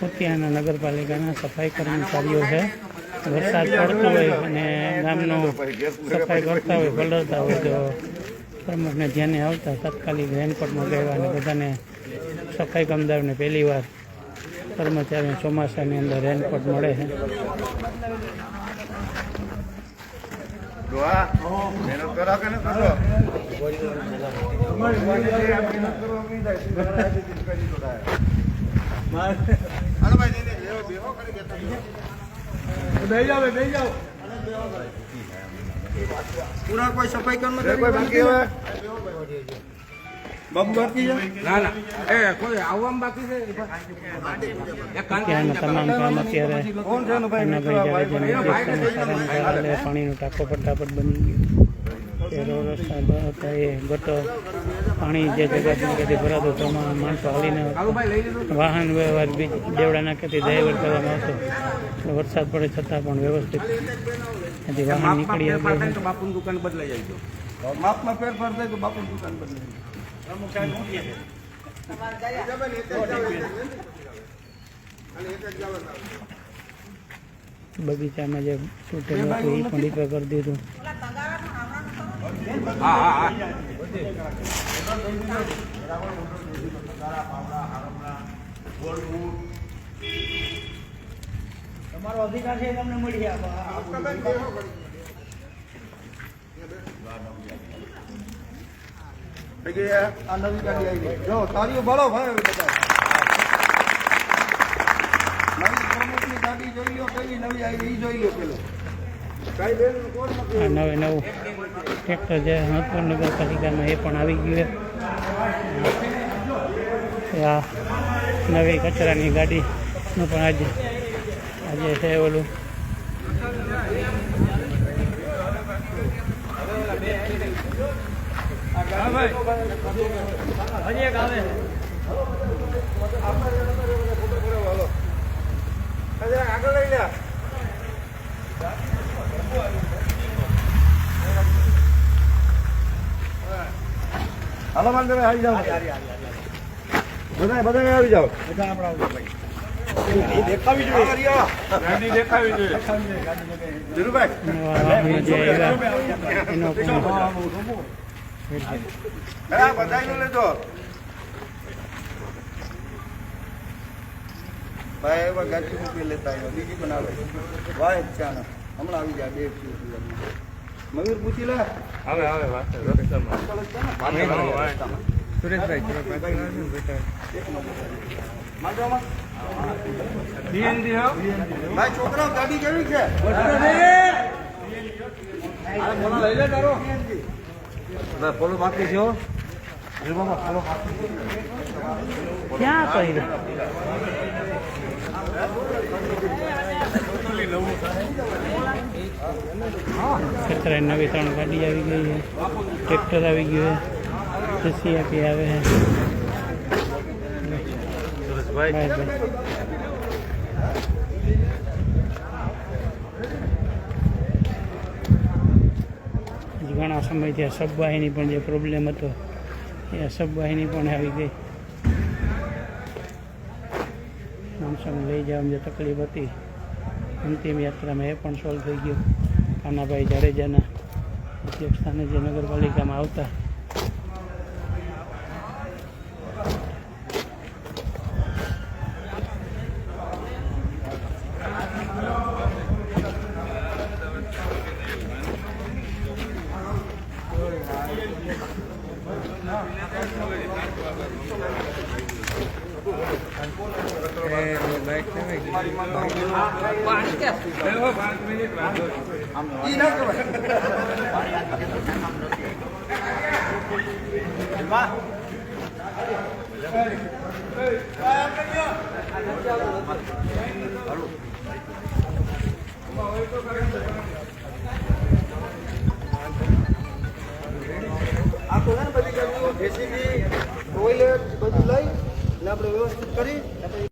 મોતિયાના નગરપાલિકાના સફાઈ કર્મચારીઓ છે. વરસાદ પડતો હોય અને ગામનો સફાઈ કરતા હોય, પલળતા હોય તો પ્રમુખને ધ્યાને આવતા તાત્કાલિક રેનકોટ મંગાવ્યા અને બધાને સફાઈ કામદારોને પહેલી વાર કર્મચારીઓ ચોમાસાની અંદર રેનકોટ મળે છે. પૂરા કોઈ સફાઈ કર્મચારી બાબુ બાકી છે? ના ના, એ કોઈ આવવામાં બાકી છે. ત્યાંના તમામ કામ અત્યારે પાણીનો ટાંકો ફટાફટ બની ગયો. રસ્તા હતા એ ગટર પાણી જે જગ્યાથી ભરાતું તેમાં માણસો હાલીને વાહન વ્યવહાર બી દેવડા નાખેથી ડાયવર્ટ કરવામાં આવતો. વરસાદ પડે છતાં પણ વ્યવસ્થિત ત્યાંથી વાહન નીકળી આવે. બાપુની દુકાન બદલાઈ જાય છે. માપમાં ફેરફાર થાય તો બાપુની દુકાન બદલાઈ જાય. બગીચામાં જે તૂટેલું હતું એ પણ રિપેર કરી દીધું. તમારો અધિકાર છે તમને મળી આ નવી ગાડી આવી ગઈ. જો તારીઓ ભરો ભાઈ બધા. નવી પ્રમુખની ગાડી જોઈ લો, કઈ નવી આવી એ જોઈ લો પેલો. આ નવે નવું ટ્રેક્ટર જે હંસપુર નગરપાલિકામાં એ પણ આવી ગયું. આ નવી કચરાની ગાડીનું પણ આજે છે ઓલું હજી એક આવે આગળ લઈ લે. હાલો માન તમે આવી જાઓ. બધા આવી જાઓ. દેખાવી જોઈએ. ગાડી દેખાવી જોઈએ. ધીરુભાઈ એનો પણ બધાનું લેજો ભાઈ. એવા ગાડી મૂકી લેતા આવ્યો, બીજી બનાવે વાય ચાના હમણાં આવી જાય. 2 મયુર પૂછી લે. આવે સુરેશભાઈ ભાઈ છોકરાઓ ગાડી કેવી છે? લઈ લે તારો ફોલો બાકી છે. ક્યાં કરી ખેતરે નવી 3 ગાડી આવી ગઈ છે. ટ્રેક્ટર આવી ગયું છે. CCAP આવે છે. ઘણા સમયથી આ સબવાહિની પણ જે પ્રોબ્લેમ હતો એ સબવાહિની પણ આવી ગઈ. માણસોને લઈ જવામાં જે તકલીફ હતી અંતિમ યાત્રામાં એ પણ સોલ્વ થઈ ગયું. કાનાભાઈ જાડેજાના અધ્યક્ષ સ્થાને જે નગરપાલિકામાં આવતા આ તો બધી ગાડીઓ જેસીબી ટોયલેટ બધું લઈ ને આપણે વ્યવસ્થિત કરી